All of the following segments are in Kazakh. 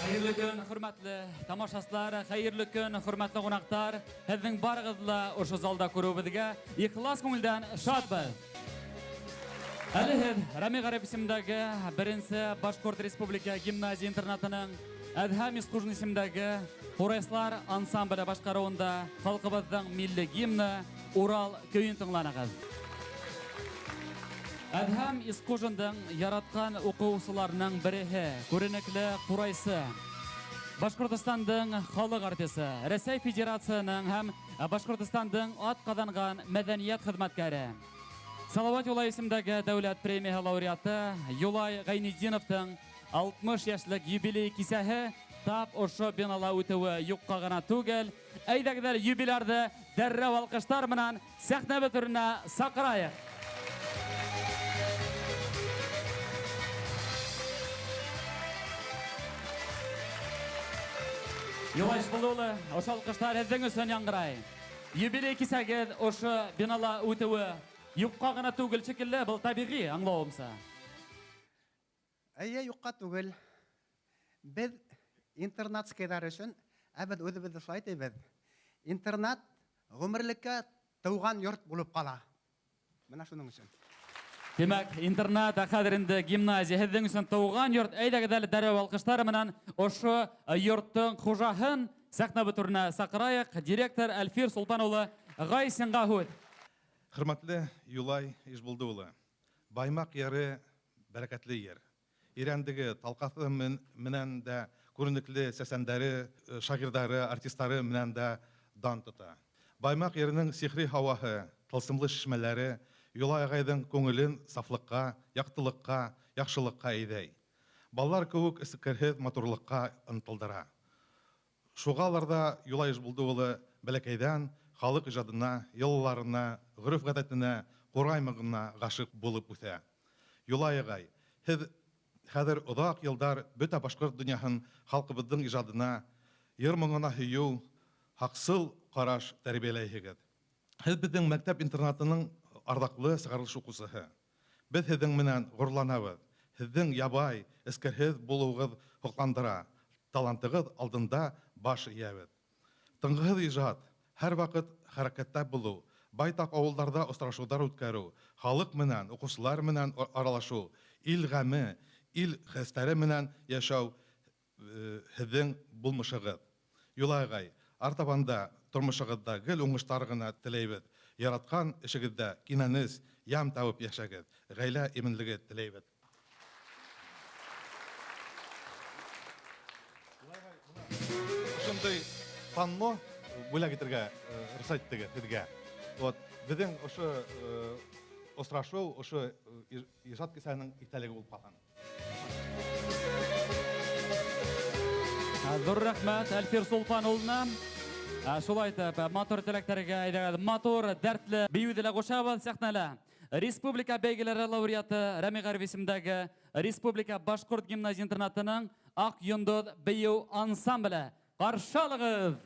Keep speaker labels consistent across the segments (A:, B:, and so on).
A: Hayırlı gün, hürmetli tamaşaslar, hayırlı gün, hürmetli qonaqlar. Sizning barıgızla oşu zalda körübizge ihlas ko'ngildan şadbız. Alihiz Rami Garib isimdagi birinchi Bashkort Respublika Gimnaziya internatining Adham Isqujin isimdagi Qo'rayslar ansambli boshqaruvida xalqimizning milliy gimni Ural köyün tinglanag'iz. Adham Isqujinning yaratgan o'quvchilarining biri ko'rinakli Qo'raysi. Bashkortistonning xalq artisti, Rossiya Federatsiyasining ham Bashkortistonning atqadangan madaniyat xizmatkari. Salavat Yulay isimdagi davlat premiya laureati Yulay G'aynidinovning 60 yoshlik yubiley kisahi tap o'sha binala o'tuvi yo'qqa g'ana tugil, aydagilar yubilarda darrov alqishlar bilan sahna bitirina saqirayıq. Yulaş bululu, o'sha alqishlar sizning uchun yangiray. Yubiley kisaga o'sha binala o'tuvi yo'qqa g'ana tugil shekilli, bu tabiiy anglawimsa.
B: Әйе, юққа түгел. Біз интернатскайлар үшін әбіт өзімізді шылайтайбыз. Интернат ғұмырлікке туған йорт болып қала. Мына шуның үшін.
A: Demek internet akaderinde gimnaziya sizning uchun tug'an yurt aydagidali darrov alqishlar bilan o'sha yurtning xo'jahin sahna biturna saqirayıq. Direktor Alfir Sultanoğlu G'aysin G'ahud.
C: Hürmetli Yulay Ижбулдыулы, Баймак яры бәрәкәтле ер. Ирәндегі талқасы менән дә күренекле сәсәндәре, шагирдары, артистлары менән дә дан тота. Баймак ерінің сихри һаваһы, тылсымлы шишмәләре Юлай агайдың күңелен сафлыкка, яктылыкка, яхшылыкка әйдәй. Баллар кебек искерһез матурлыкка ынтылдыра. Шугаларда Юлай Ижбулдыулы бәләкәйдән халык иҗадына, йолларына, гырыф-гадәтенә, кураймыгына гашык булып үсә. Юлай агай, һез хәзер озак елдар бөтә башкорт дөньяһын халкыбызның иҗадына, йыр моңына һөю, хаксыл караш тәрбияләйһегез. Һез безнең мәктәп-интернатының ардаклы сыгарылыш укучысы. Без һезнең менән горурланабыз. Һезнең ябай, искерһез булуыгыз хокландыра. Талантыгыз алдында баш иябез. Тыңгыз иҗат, һәр вакыт хәрәкәттә булу, байтак авылларда очрашулар үткәрү, халык менән, укучылар менән аралашу, ил гаме, ил хәстәре менән яшәү һезнең булмышыгыз. Юлай агай, артабанда тормышыгызда гел уңышлар гына теләйбез. Яраткан эшегездә кинәнез, ям табып яшәгез. Гаилә именлеге теләйбез. Шундый панно бүләк итәргә рөхсәт итегез сезгә. Вот безнең ошо очрашу, ошо иҗат кисәнең итәлеге булып калган.
A: Зур рәхмәт Алфир Султановна. Шулай итеп, матур теләкләргә әйдәгез, матур, дәртле биюдәлә кушабыз сәхнәлә. Республика бәйгеләре лауреаты Рами Гариб исемдәге Республика Башкорт гимназия интернатының Ак йондыз бию ансамбле. Каршы алыгыз.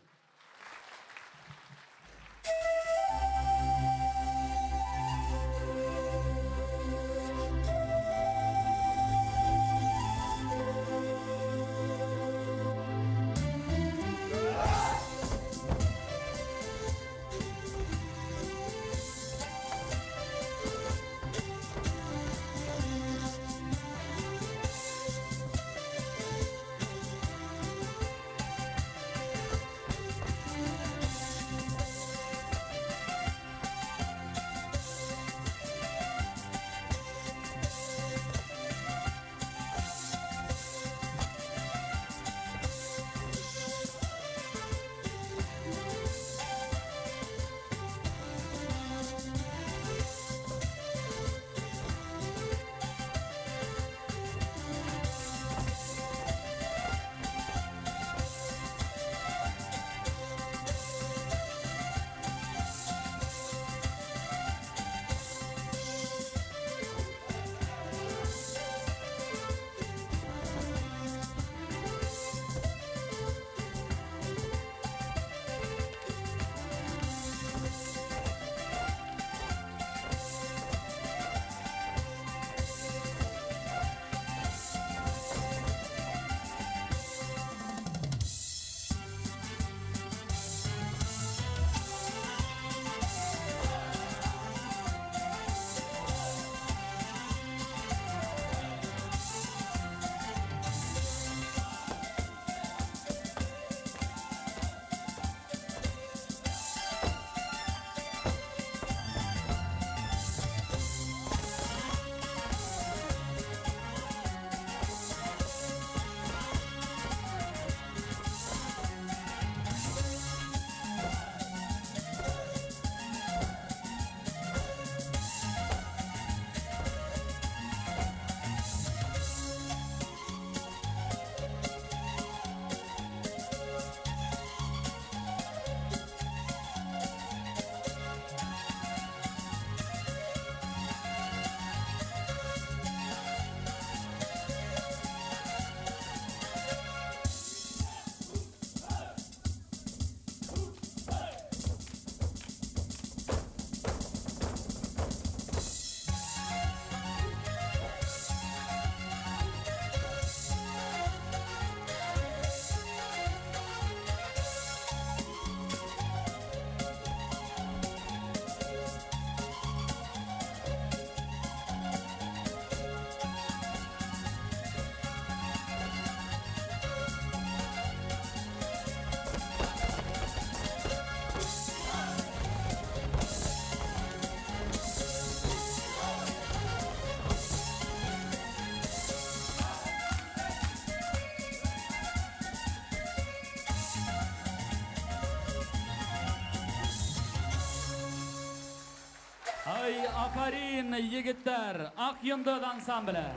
A: Ай, афарин, егеттер, ақ йындыд ансамблі.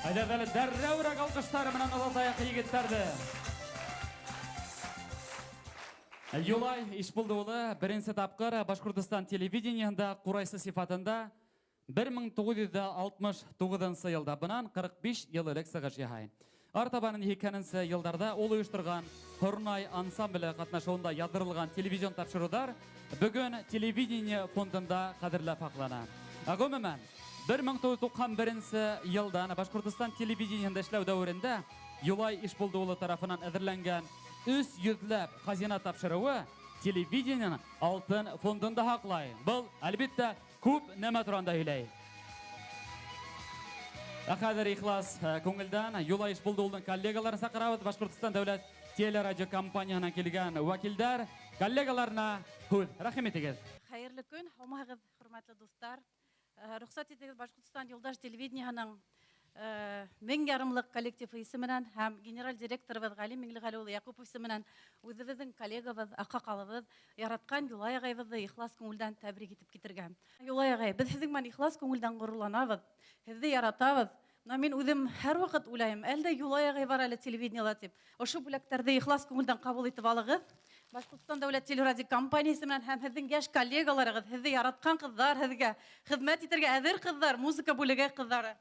A: Айдардалы дәрреурек алқыштары мінен алатайық егеттерді. Юлай Ишбулдыулы бірінші тапқыр Башқұртстан телевидениянда Қурайсы сифатында 1969 елда бұнан 45 ел әлік сығыш яхай. Артабанын екенінсі елдарда ол ұйыштырған Құрнай ансамблі қатнашуында ядырылған телевизион тапшырудар бүгін телевидение фондында қадірлі пақлана. Ағымымен, 1991 елдан Башқұртстан телевидениянда ішлеу дәуірінде Юлай Ишбулдыулы тарафынан әдірленген 300 қазина тапшыруы телевидениянын алтын фондында хақлай. Бұл, әлбетті, көп нәмә тұранда үйлей. Ақадыр ихлас көңілден Юлай Ишбулдыулының коллегаларын сақырауыд Башқұртстан дәулет телерадио компаниясынан келген уәкілдер коллегаларына көп рахмет етегіз.
D: Хайырлы күн, аумағыз, құрметлі достар. Рұқсат етегіз Башқұртстан Юлдаш телевидениянын 1000 ярымлық коллектив исеменен һәм генераль директорыбыз Ғали Меңліғалиұлы Яқупов исеменен үзебезнең коллегабыз, аққалыбыз, яраткан Юлай ағайыбызды ихлас күңелдән тәбрик итеп китергән. Юлай ағай, без һезнең белән ихлас күңелдән горурланабыз, һезне яратабыз. Мен үзем һәр вакыт уйлайм, әлдә Юлай ағай бар әле телевидениела дип. Ошо бүләкләрдә ихлас күңелдән кабул итеп алыгыз. Башкортстан дәүләт телерадио компаниясе менән һәм һезнең яшь коллегаларыгыз, һезне яраткан кызлар, һезгә хезмәт итәргә әзер кызлар, музыка бүлеге кызлары.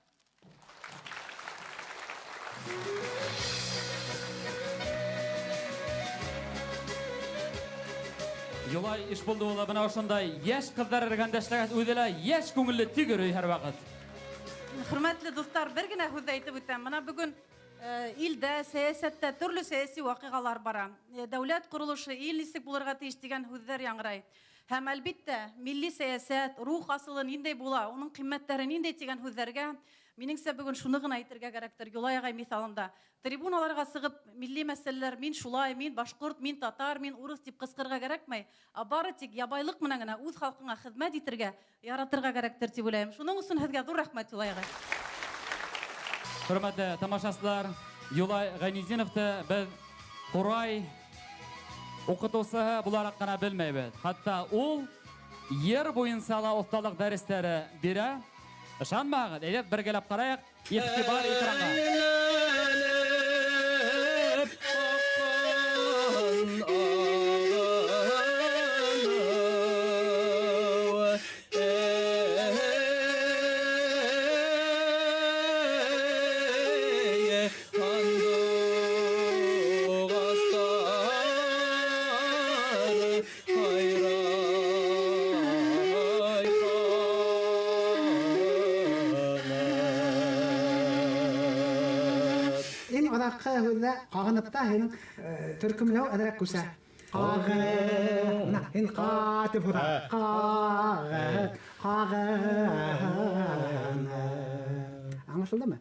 A: Юлай Ишбулдыулы бұна ошындай еш қыздар әргендешлігіт өйділі еш көңілі түйгірі әр вақыт.
D: Хөрмәтле достар, бер генә һүз әйтеп үтәм. Менә бүген илдә, сәясәттә төрле сәяси вакыйгалар бара. Дәүләт курылышы ил нисек булырга тиеш дигән һүзләр яңгырай. Һәм әлбәттә, милли сәясәт, рух асылы ниндәй була, уның кыйммәтләре ниндәй дигән һүзләргә минеңсә бүген шуны гына әйтергә кирәктер. Юлай ағай мисалында трибуналарга сыгып, милли мәсьәләләр, мин шулай, мин башкорт, мин татар, мин урыс дип кыскырга кирәкмәй, бары тик ябайлык менән генә үз халкыңа хезмәт итәргә, яратырга кирәктер дип уйлыйм. Шуның өчен һезгә зур рәхмәт, Юлай ағай.
A: Хөрмәтле тамашачылар, Юлай Гайнизиновты без Курай укытучысы буларак кына белмәйбез. Хатта ул ер буенча осталык дәресләре бирә. Ышанмагыз, әйдәп бергәләп караек, игътибар экранга.
B: Қағыныпта хен түркімлеу әдірек көсә. Қағы, хен қатып ұра. Қағы. Аңышылды ма?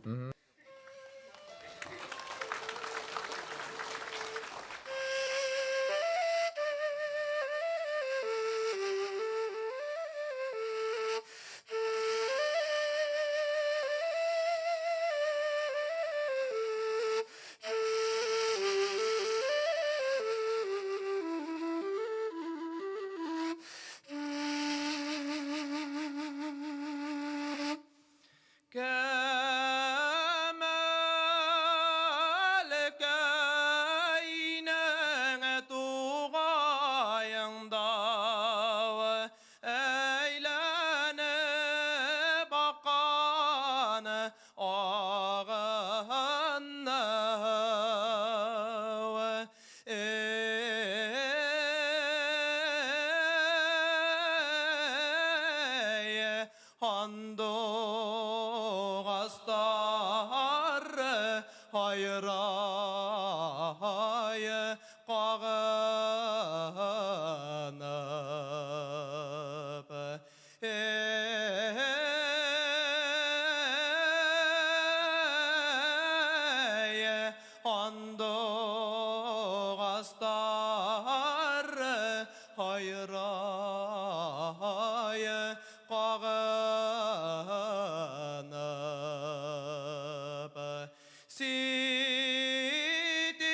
E: Сите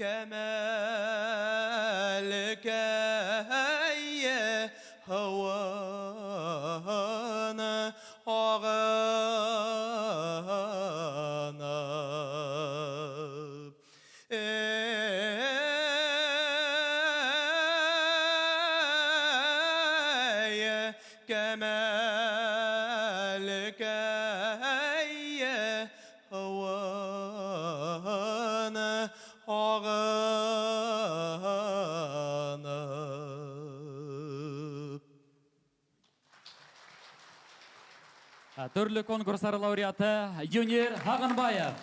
E: كمالك يا هوانا عغانا يا كمالك يا هوانا عغانا.
A: Түрлі конкурстар лауреаты Юнир Хағынбаев.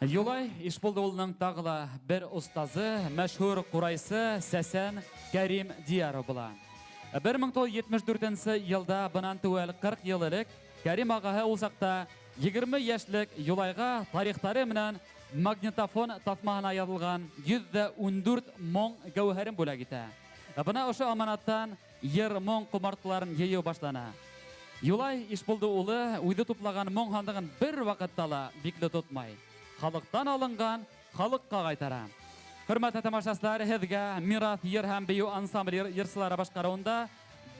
A: Юлай Ишбулдыулының тағыла бір ұстазы, мәшһүр құрайсы Сәсән Кәрим Дияры була. 1974 елда бынан түвәл 40 ел элек Кәрим ағаһы ул сакта 20 яшьлек Юлайга тарихтары менән магнитофон тасмаһына язылган 114 моң гәүһәрен бүләк итә. Бына ошо аманаттан ер моң кумартларын йыю башлана. Юлай Ишбулды улы уйды туплаган моң хандыгын бер вакытта ла бикле тотмай. Халыктан алынган халыкка кайтара. Хөрмәтле тамашачылар, һезгә Мирас йыр һәм бию ансамбль йырчылары башкаруында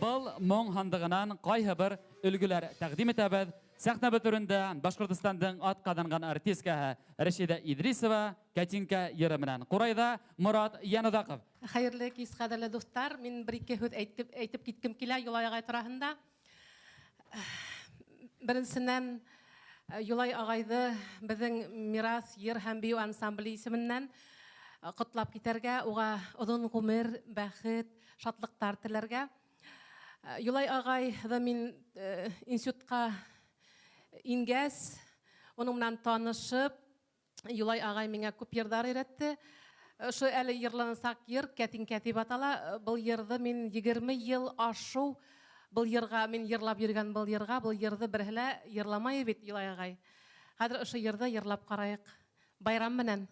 A: был моң хандыгынан кайһы бер өлгеләр тәкъдим итәбез. Сәхнә бөтөрендә Башкортостандың атказанган артисткаһы Рәшидә Идрисова Катинка йыры менән. Курайда Мурат Янудаков.
F: Хәерле кис, кадерле дуслар, мин бер-ике һүз әйтеп киткем килә Юлай агай турында. Беренчедән Юлай агайды безнең Мирас йыр һәм бию ансамбле исеменнән котлап китәргә, уга озын гомер, бәхет, шатлыктар теләргә. Юлай агай да мин институтка ингәс, оның менән танышып, Юлай агай миңа күп йырдар өйрәтте. Ошо әле йырлансак йыр Кәтинка дип атала. Был йырды мин 20 ел ашу, был йырга мин йырлап йөргән был йырды берһелә йырламай бит Юлай агай. Хәзер ошо йырды йырлап карайык. Байрам менән.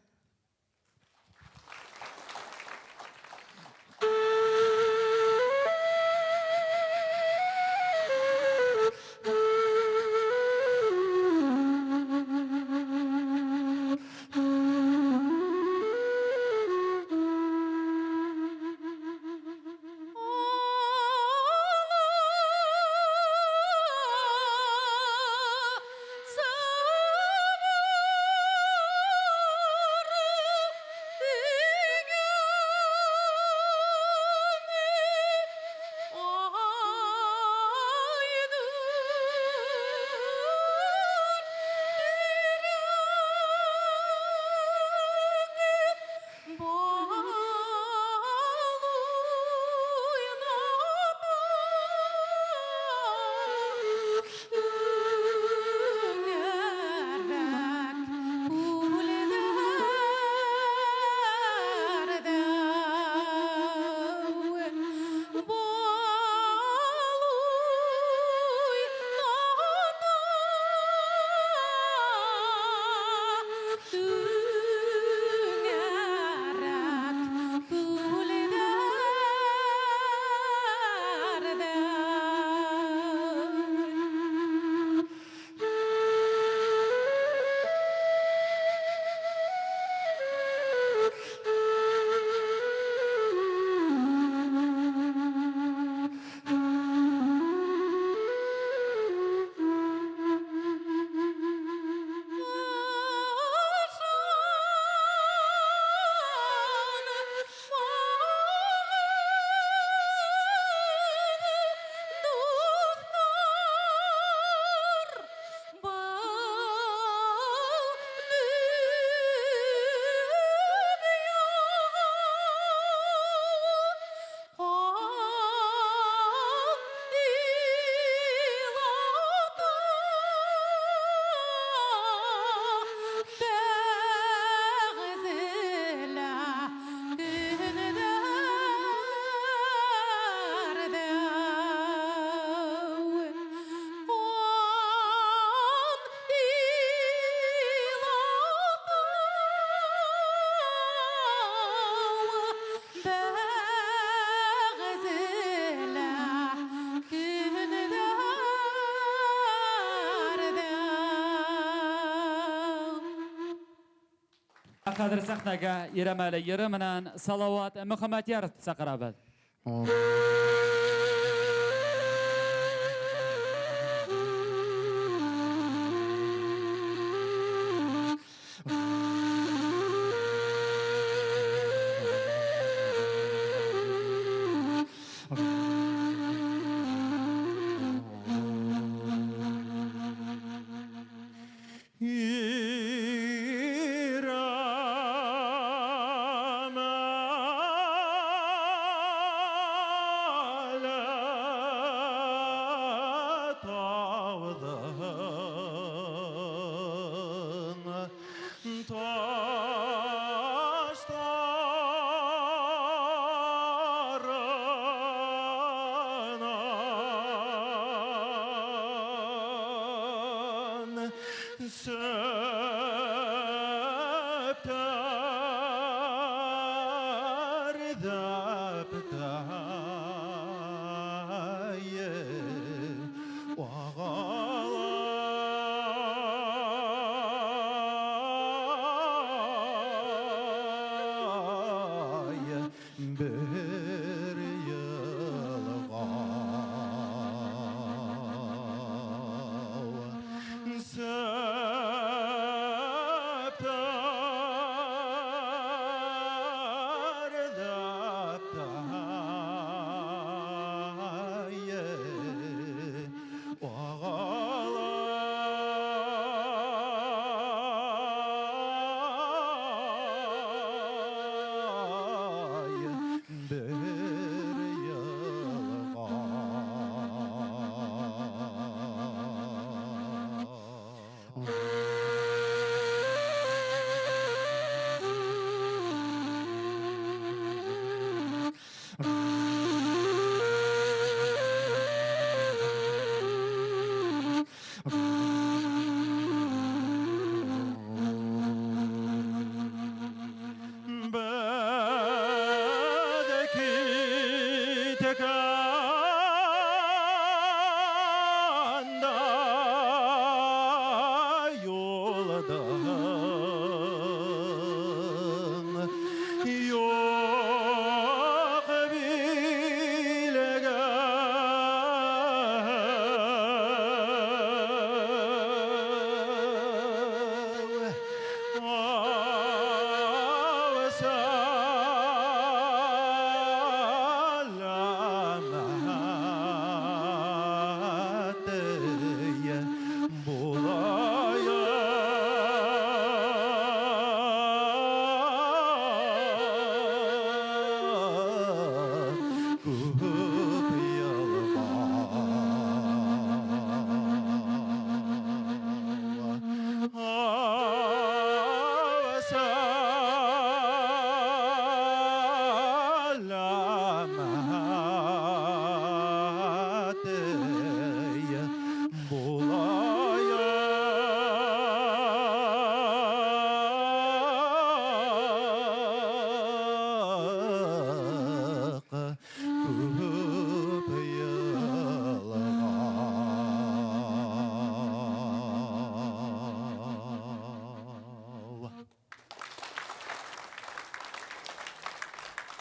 A: Qadir sahnaga Iramali yeri bilan Salovat Muhammadiyarov chaqiramiz.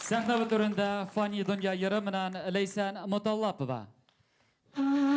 A: Sahna bütüründe Fani Dünya yeri bilan Leysan Mutallapova.
G: Oh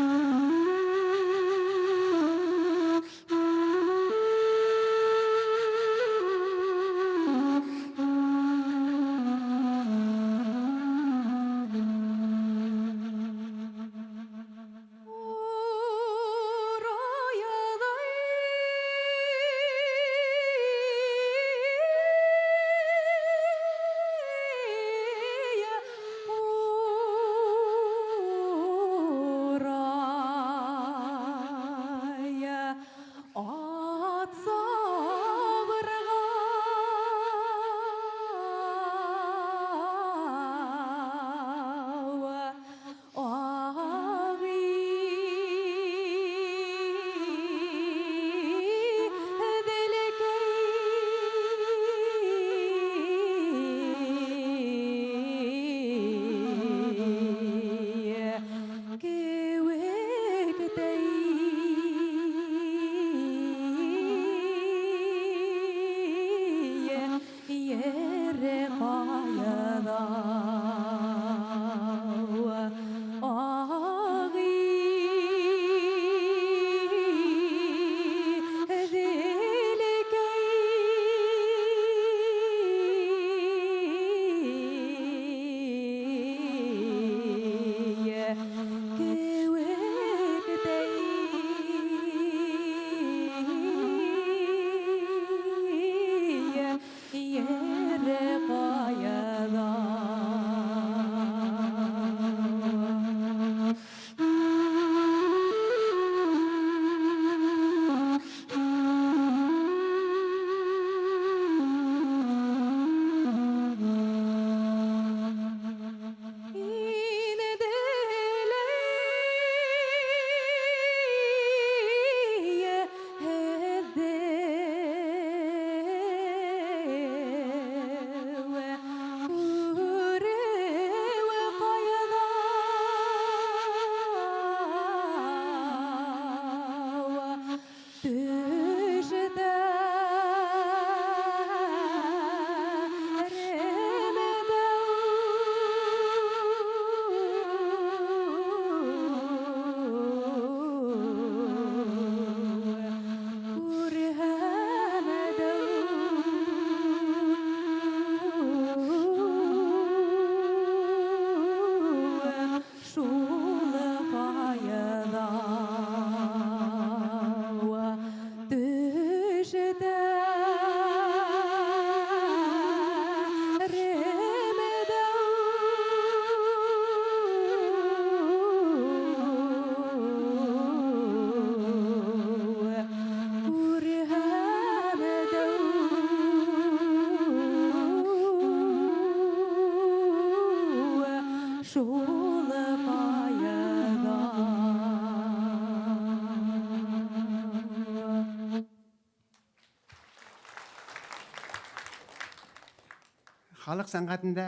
B: Халық сәнғатында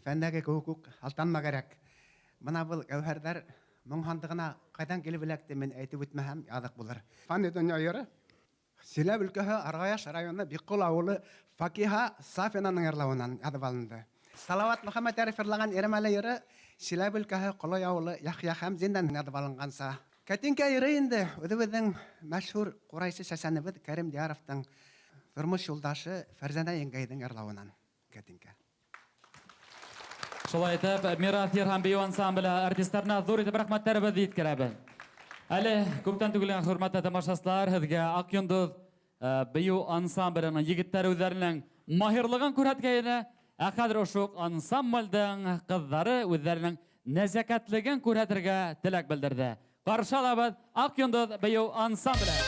B: фәндәге көкүк алтанма керек. Мына бұл әүһәрдәр моңхандығына қайдан келіп білекті мен әйтіп өтмәһәм ядық болар. Фан өтін айыры. Силәб өлкәһе Аргаяш районы Биккул ауылы Факиха Сафинаның ярлауынан ядып алынды. Салават Мөхәммәд Ариф йырлаган Иремәле йыры Силәб өлкәһе Колой ауылы Яхья Хәмзиндан ядып алынганса. Кәтинкә йыры инде үҙебеҙҙең мәшһүр ҡурайсы сәсәнебеҙ Кәрим Диаровтың тормош юлдашы Фәрзәнә еңгәйҙең йырлауынан. Кәтинкә.
A: Шулай итеп, Мирас йыр һәм бейеү ансамбле артистларына зур итеп рәхмәттәребеҙҙе еткерәбеҙ. Әле күптән түгел хөрмәтле тамашасылар, һеҙгә Аҡ йондоҙ бейеү ансамбленың егеттәре үҙҙәренең маһирлығын күрһәткәйне, ә хәҙер ошо ансамблдың ҡыҙҙары үҙҙәренең нәзәкәтлеген күрһәтергә теләк белдерҙе. Ҡаршы алабыҙ Аҡ йондоҙ бейеү ансамбле.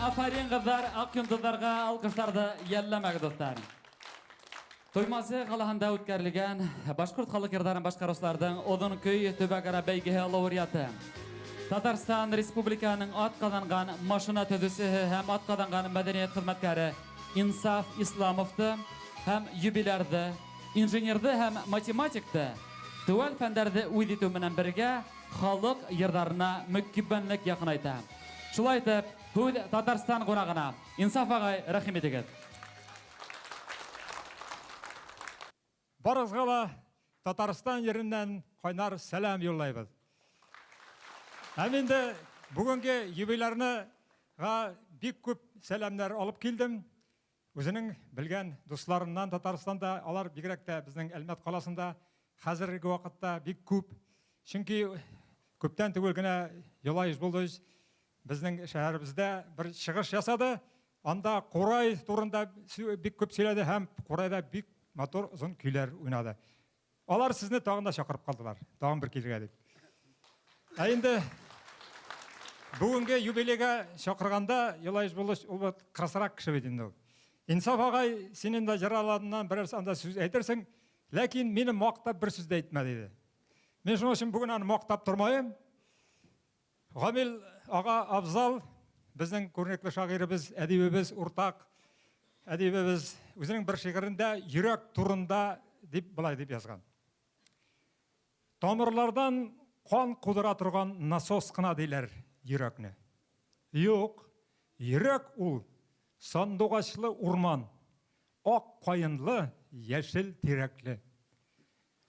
A: Афарин кыздар, ак йондызларга алкышларды ялламак достар. Тоймазы қалағанда өткәрілген Башқұрт халық ердарын башқарушылардың Одын көй төбәгара бәйгеге лауреаты. Татарстан Республиканың атқаданған машина төзісі һәм атқаданған мәдениет қызметкері Инсаф Исламовты һәм юбилярды, инженерді һәм математикті төвәл фәндәрді өйдету менен бірге халық ердарына мүккиббәнлек яқынайта. Шулайтып, Худ Татарстан қонағына Инсаф ағай рәхим етегіз.
G: Барызғала Татарстан ерінен қойнар сәлем юллайбыз. Әменде бүгінгі юбилярныға бик көп сәлемдер алып келдім. Өзінің білген достарымнан Татарстанда, алар бигрәктә біздің Әлмәт қаласында қазіргі уақытта бик көп. Чөнки көптен түгел генә Юлай Ишбулдович біздің шәһәребездә бір шығыш жасады. Анда Қурай турында бик көп сөйледі һәм Қурайда бик мотор ұзын күйлер ойнады. Алар сізні тағында шақырып қалдылар. Тағын бір келге деп. Әйінді бүгінгі юбилейге шақырғанда Юлай Ишбулдович ол қырасырақ кіші бедінде. Инсаф ағай, сенен де жараладынан бір анда сөз әйтерсің, ләкин мені мақтап бір сөзді әйтме дейді. Мен шын үшін бүгін аны мақтап тұрмайым. Ғамил аға Абзал, біздің көрнеклі шағирыбыз, әдебіміз, ортақ әдебіміз өзінің бір шиғырында «Жүрек турында» деп былай деп жазған. Тамырлардан қан қудыра тұрған насос қына дейлер жүрекне. Yok, жүрек ол сандуғашлы урман, ақ қайынлы, яшіл тереклі.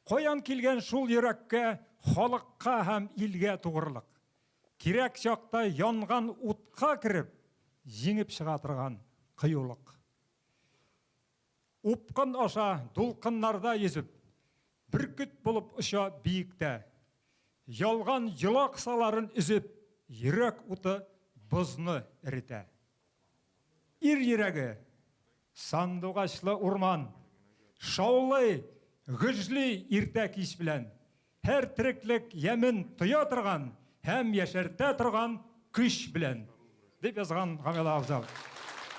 G: Қоян келген шул жүрекке халыққа һәм илге туғырлық. Керек шақта янған утқа кіріп, жеңіп шыға тұрған қиюлық. Upqın aşa dulqınlarda yüzüp, бүркіт болып ұша биікті. Ялған жылақ саларын үзіп, жүрек ұты бұзны іріті. Ир жүрегі, сандуғашлы урман, шаулы, ғыжлы иртә кеш білән, әр тіріклік емін тұя тұрған, һәм яшәртә тұрған күш білән. Деп yazған Ғамил Абзал.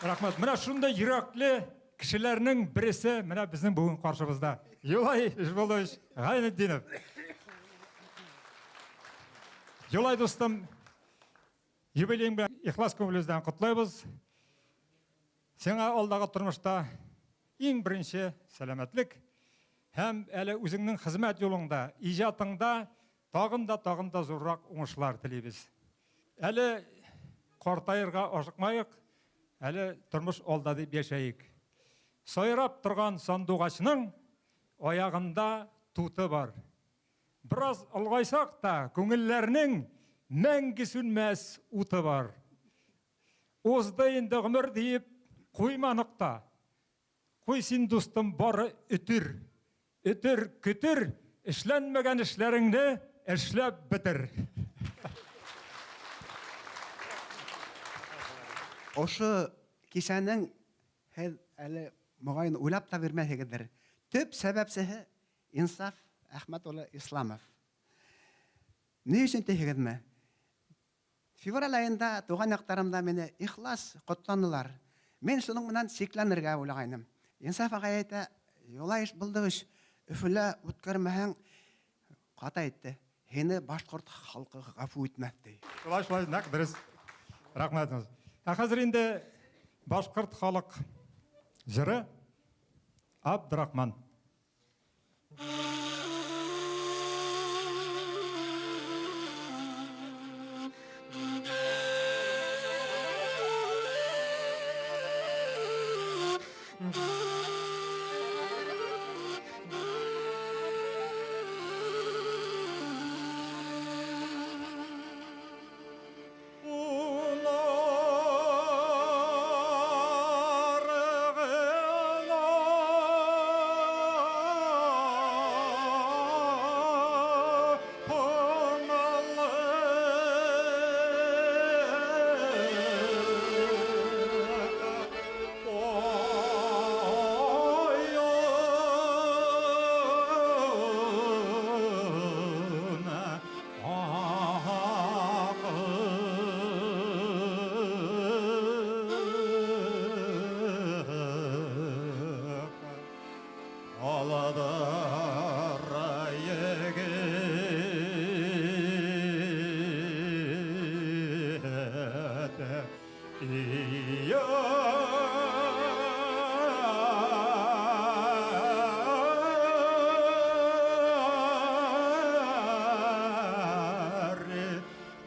G: Рахмет. Мына шундай йөрәкле кішілерінің бірісі мына біздің бүгін қаршымызда. Юлай Ишбулдович Ғайнетдинов. Юлай достым, юбилейіңді ихлас көңіліңізден құттықтаймыз. Сеңа алдағы тұрмышта ең бірінші сәлемәтлік һәм әлі өзіңнің қызмет жолыңда, ижатыңда тағында зоррақ оңышлар тілейбіз. Әлі қартайырға ашықмайық, әлі тұрмыш алда деп яшайық. Сайрап тұрған сандуғашының аяғында туты бар. Біраз ұлғайсақ та көңіллерінің мәңгі сүнмәс уты бар. Озды енді ғұмыр дейіп қойманықта. Қой сен достым бары үтір. Үтір, күтір, ішленмеген ішлеріңді ішлеп бітір.
B: Ошы кешенің әлі мұғайын ойлап та бермәсегідір. Төп сәбәпсігі Инсаф Ахматұлы Исламов. Не үшін тегідімі? Февраль айында туған яқтарымда мені ихлас құттанылар. Мен соның мұнан секләнірге ойлағайным. Инсаф ағай айта, Юлай Ишбулдович, үфілі өткермәһәң қата етті. Хені Башқұрт халқы ғафу етмәді.
G: Шулай, нақ дұрыс. Рахметіңіз. Қазір енді Башқұрт халық жыры Абдрахман.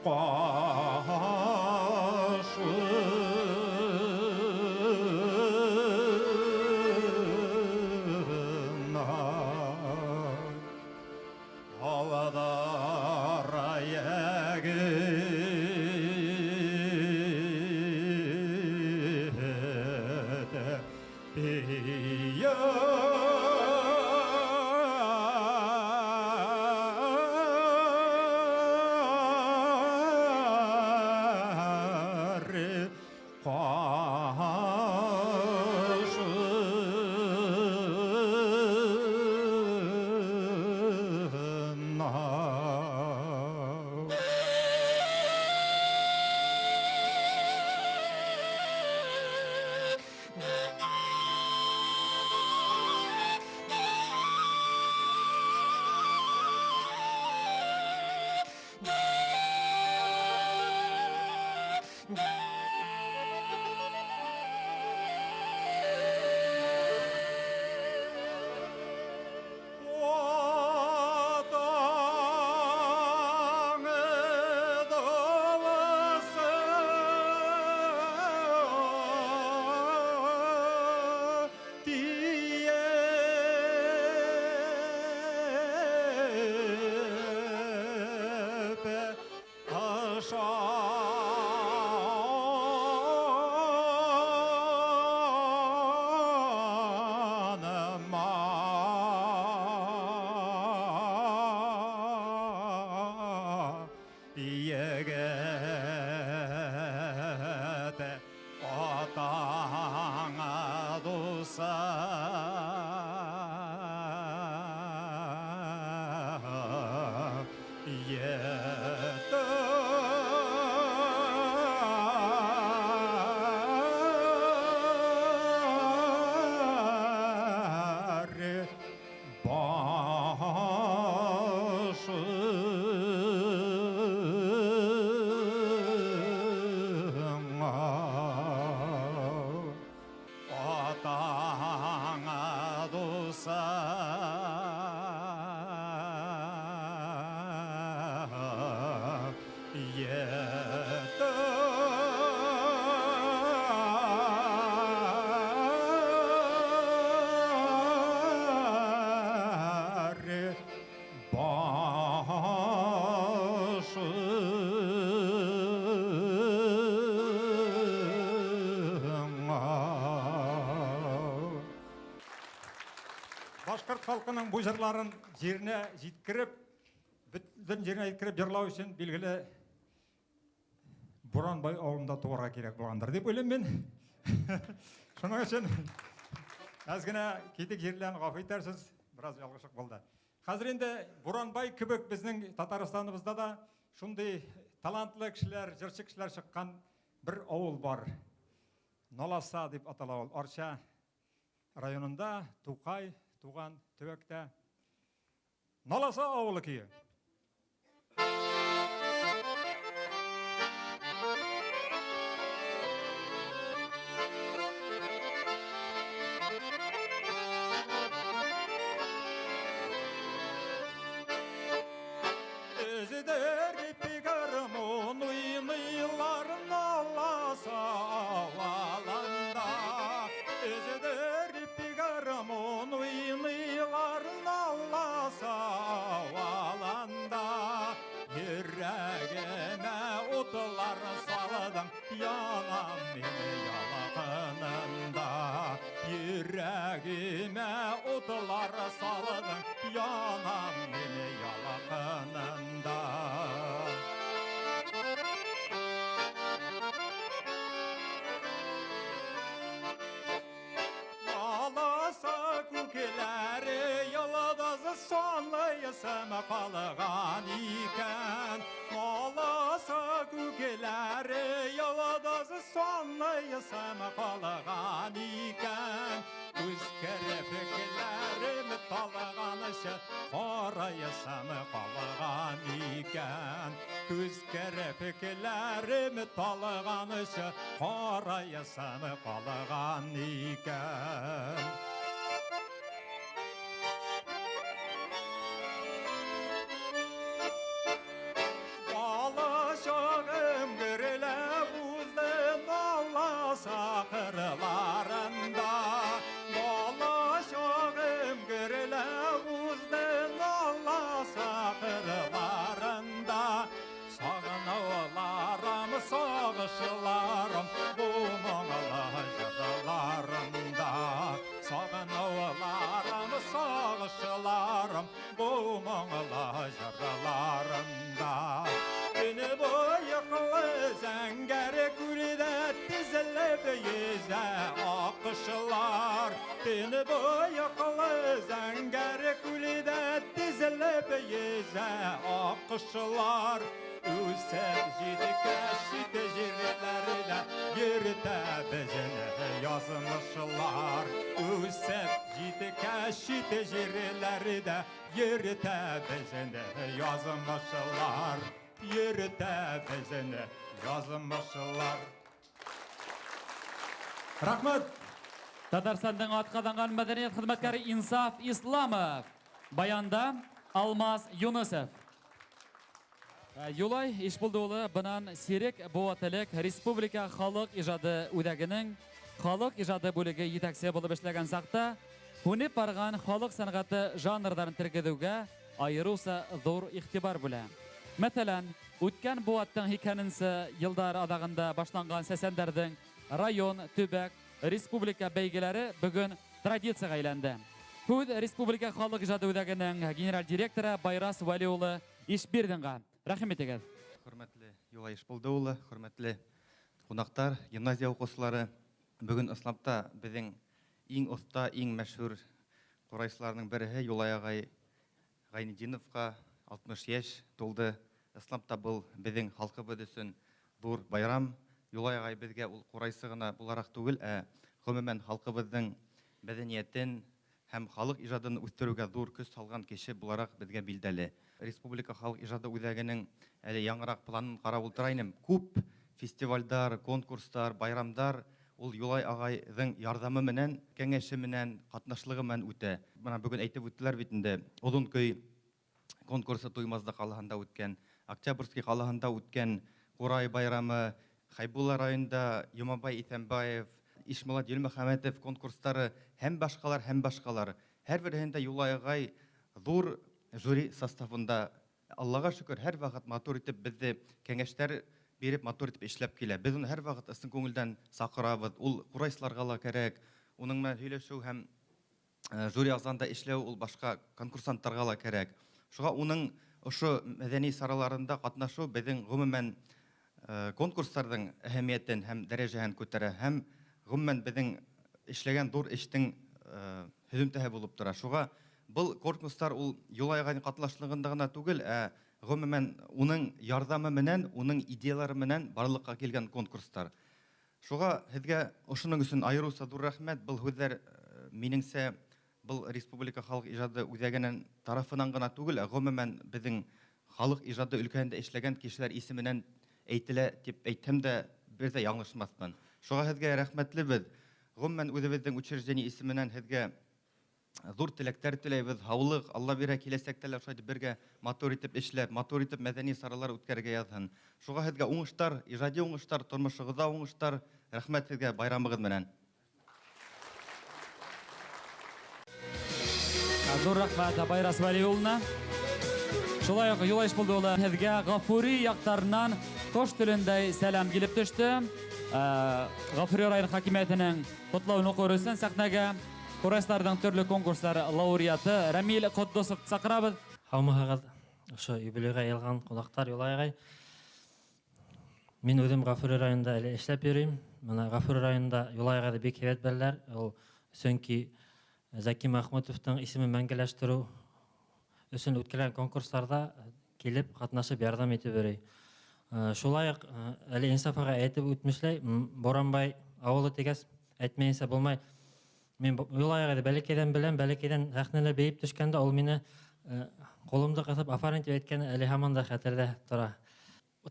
G: қашына Ağlar ayağıda yar kaşına Yegede atana dosa yeter başına atana dosa yeter başına Башқұрт халқының бұл жырларын жеріне жеткіріп, бүтін жеріне жеткіріп жырлау үшін белгілі Боранбай ауылында туарға керек болғандар деп ойлаймын мен. Шының үшін әзгіне кетек жерлерін ғафу етерсіз, біраз жалғышық болды. Қазір енді Боранбай кібік біздің Татарстанымызда да шындай талантлы кішілер, жыршы кішілер шыққан бір ауыл бар. Наласа деп аталау ауыл. Арша районында Туқай туған төбекте Наласа ауылы күйі. Өзідер пигармон уйнайлар Наласа ауылында. Өзідер пигармон уйнайлар Наласа ауылында. Жүрегіме отылар салдың, янам мені ялақынында. Жүрегіме отылар салдың, янам мені ялақынында. Наласа көкелері йылдызы сонлайысым қалған екен. Наласа көкелері йылдызы сонлайысым қалған екен. Көз кірпіклерім талғанышы қарайысым қалған екен. Көз кірпіклерім талғанышы қарайысым қалған екен. Балаша boyaqlı zəngər kulidə dizilib yezə akışlar. Üsəb jidik əşit jirlərdə yerdə bizini yazmışlar. Üsəb jidik əşit jirlərdə yerdə bizini yazmışlar. Yerdə bizini yazmışlar. Rahmat.
A: Татарстанның атқаданған мәдениет хезмәткәре Инсаф Исламов. Баянда Алмаз Юнусов. Юлай Ишбулдулы бынан сирек буатылык республика халык ижады үдәгенең халык ижады бүлеге итәкче булып эшләгән сакта, күнеп барган халык сәнгате жанрларын тергедүгә айрыуса зур игътибар бүлә. Мәсәлән, үткән буаттың хикәненсе елдар адагында башланган сәсәндәрдән район, төбәк, республика бәйгеләре бүген традициягә әйләнде. Күд республика халык ижады үдәгенең генераль директоры Байрас Вали улы Ишбирдинга рәхмәт итегез.
H: Хөрмәтле Юлай Ишбулды улы, хөрмәтле кунактар, гимназия укучылары, бүген исламда безнең иң оста, иң мәшһүр курайчыларның бере Юлай агай Гайнидиновка 60 яшь тулды. Исламда бу безнең халкыбыз өчен зур байрам. Юлай агай безгә ул курайсы гына буларак түгел, гомумән халкыбызның мәдәниятен һәм халык ижадын үстерүгә зур көч салган кеше буларак безгә билдәле. Республика халык ижады үдәгенең әле яңарак планын карап утырайным. Күп фестивальдар, конкурслар, байрамдар ул Юлай агайның ярдәме менән, кәңәше менән, катнашлыгы менән үтә. Менә бүген әйтеп үттеләр бит инде. Озын көй конкурсы Туймазда калаһында үткән, Октябрьский калаһында үткән Курай байрамы, Хайбулла районында Юмабай Итәнбаев, Ишмулат Елмөхәмәтов конкурслары һәм башкалар. Һәр берендә Юлай агай зур жюри составында, Аллага шөкер, һәр вакыт матур итеп безне кәңәшләр биреп матур итеп эшләп килә. Без уны һәр вакыт исен күңелдән сакырабыз. Ул курайсларга ла кирәк. Уның менән һөйләшү һәм жюри агзанда эшләү ул башка конкурсантларга ла кирәк. Шуңа уның ошо мәдәни сараларында катнашу безнең гомумән конкурсларның әһәмиятен һәм дәрәҗәһен күтәрә, һәм гомумән безнең эшләгән зур эштең һөҗүмтәһе булып тора. Шуңа бұл конкурслар ул Юлай агайның катнашлыгында гына түгел, гомумән уның ярдәме менән, уның идеялары менән барлыкка килгән конкурслар. Шуңа һезгә ошуның өчен айрыуса зур рәхмәт. Бұл һүзләр минеңсә бұл республика халык ижады үдәгенең тарафынан гына түгел, гомумән безнең халык ижады өлкәсендә эшләгән кешеләр исеменнән әйтелә дип әйтһәм дә бер дә яңлышмаспын. Шуңа һезгә рәхмәтлебез. Гомумән үзебезнең учреждение исеменнән һезгә зур теләктәр теләйбез. Һаулык, Алла бирә, киләсәктә лә шулай бергә матур итеп эшләп, матур итеп мәдәни саралар үткәргә язһын. Шуңа һезгә уңыштар, иҗади уңыштар, тормышыгызда уңыштар. Рәхмәт һезгә байрамыгыз менән.
A: Зур рәхмәт Байрас Вали улына. Шулай ук Юлай Ишбулдулы һезгә Гафури яктарыннан кош телендә сәлам килеп төште. Гафури район хакимиятенең котлауын укыр өчен сәхнәгә Курайсларның төрле конкурслары лауреаты Рамил Коддосов сакырабыз.
I: Һаумыгыз, ошо юбилейга ялган кунактар Юлай агай. Мин үзем Гафури районында әле эшләп йөрим. Менә Гафури районында Юлай агайды бик һәйбәт беләләр. Ул сөнки Заки Махмутовның исемен мәңгеләштерү өчен үткәргән конкурсларда килеп катнашып ярдәм итеп йөри. Шулай ук әле Инсаф агай әйтеп үтмешләй, Боранбай авылы тигәс әйтмәенсә булмай. Мен Юлай агайды бәләкәйдән беләм, бәләкәйдән сәхнәлә бейеп төшкәндә ул мине колымда кысып афарин дип әйткән әле һаман да хәтердә тора.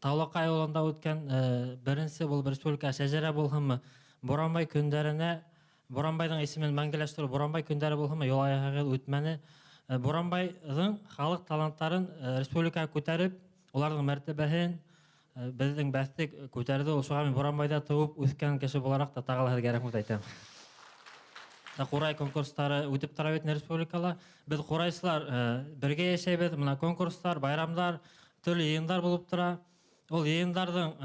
I: Таулакай авылында үткән беренче бул республика шәҗәрә булһынмы, Боранбай көндәренә Боранбайның исемен мәңгеләштерү, Боранбай көндәре булһынмы, Юлай агай үтмәне. Боранбайның халык талантларын республикага күтәреп, уларның мәртәбәһен безнең бәстек күтәрде. Ул шуга мин Боранбайда туып үскән кеше буларак та тагы һәргә рәхмәт әйтәм. Курай конкурслары үтеп тора бит республикала. Без курайчылар бергә яшәйбез. Менә конкурслар, байрамдар, төрле йыеннар булып тора. Ул йыеннарның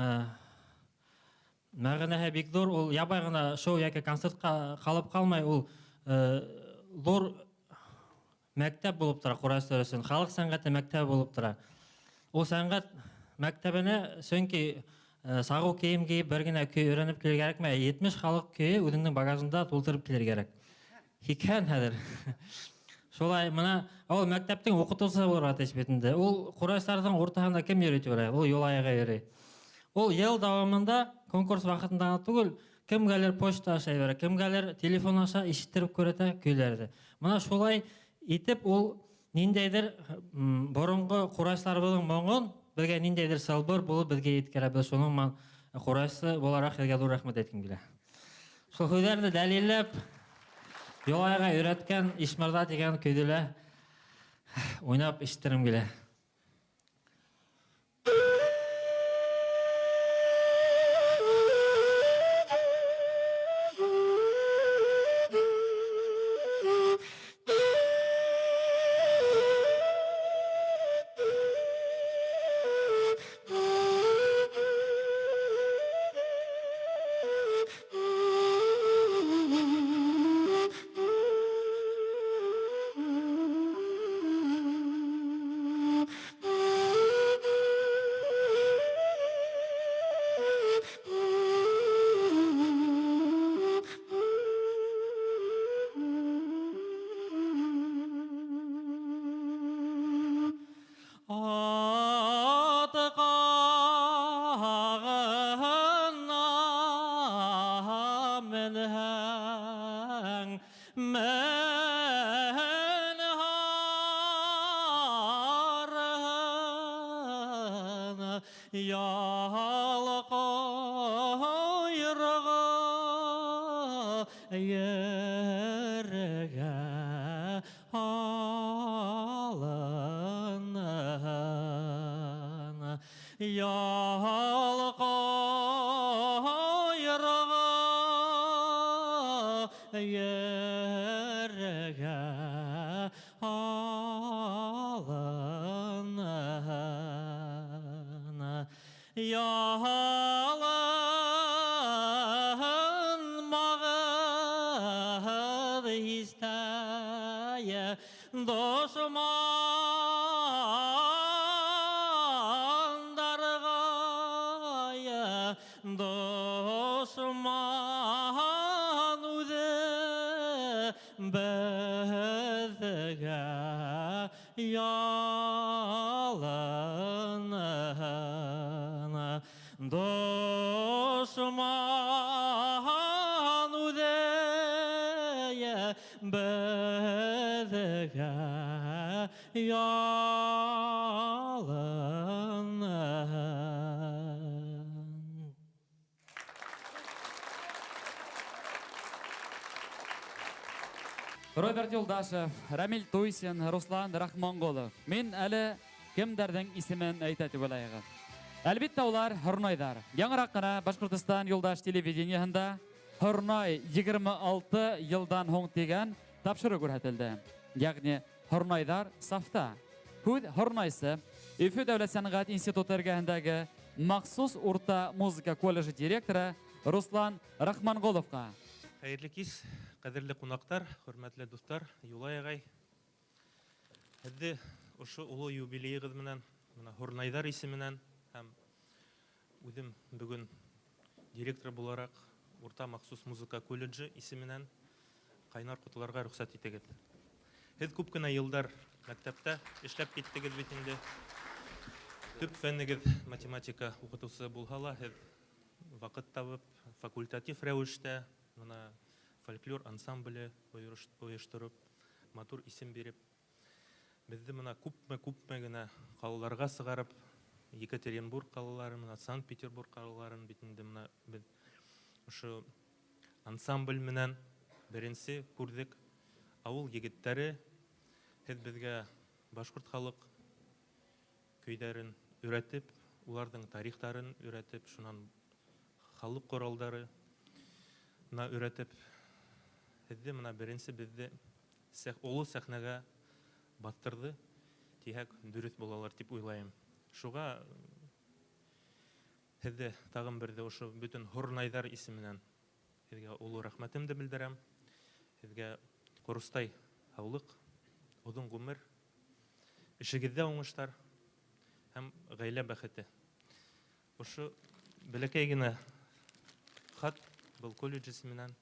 I: мәгънәһе бик зур. Ул ябай гына шоу яки концертка калып калмай, ул зур мәктәп булып тора курайчылар өчен. Халык сәнгате мәктәбе булып тора. Ул сәнгать мәктәбенә сөнки сагу кием киеп бер генә көй өйрәнеп килергә кирәкме? 70 халык көе үзенең багажында тултырып килергә кирәк. Хикән хәзер. Шулай мына ул мәктәптең укытучысы булырга тиеш битендә. Ул курайсларның уртаһында кем йөри тора? Ул Юлайга йөри. Ул ел дәвамында конкурс вакытында түгел, кемгәлер почта аша бирә, кемгәлер телефон аша ишеттереп күрәтә көйләрде. Мына шулай итеп ул ниндәйдер борынгы курайсларыбызның моңын безгә ниндәйдер салбыр булып безгә yetkәрә. Без шуның курайсы буларак һәргә зур рәхмәт әйткән килә. Шул һүзләрне дәлилләп Юлайга өйрәткән Ишмырда дигән көйдәлә уйнап ишеттерем килә.
A: Роберт Юлдашев, Рамил Туйсин, Руслан Рахманголов. Мен әле кемдәрнең исемен әйтә дип уйлайм. Әлбәттә улар Хорнайдар. Яңарак кына Башкортстан Юлдаш телевидениеһендә Хорнай 26 елдан һоң дигән тапшыру күрһәтелде. Ягъни Хорнайдар сафта. Худ Хорнайсы Өфе дәүләт сәнгать институты эргәһендәге махсус урта музыка колледжы директоры Руслан Рахманголовка.
J: Хәерле кич, кадерле кунактар, хөрмәтле дуслар, Юлай агай. Хәдде ошо улы юбилейгыз менән, мына Хорнайдар исеменнән һәм үзем бүген директор буларак урта махсус музыка колледжы исеменнән кайнар кутларга рөхсәт итегез. Һез күп кенә елдар мәктәптә эшләп киттегез бит инде. Төп фәннегез математика укытучысы булһа, һез вакыт табып факультатив рәвештә мына фольклор ансамбле оештырып, матур исем биреп, безне мына күпме генә калаларга сыгарып, Екатеринбург калаларын, мына Санкт-Петербург калаларын битендә мына ошо ансамбль менән беренче күрдек. Авыл егетләре һез безгә башкорт халык көйләрен өйрәтеп, уларның тарихтарын өйрәтеп, шуннан халык коралдары өйрәтеп, һезне мына беренче безне олы сәхнәгә бастырды. Тиһәк дөрес булалар дип уйлайм. Шуга һезне тагын бердә ошо бүтән Хорнайдар исеменнән һезгә олы рәхмәтемне белдерәм. Һезгә курстай һаулык, озын гомер, эшегездә уңышлар һәм гаилә бәхете. Ошо бәләкәй генә хат был колледж исеменнән.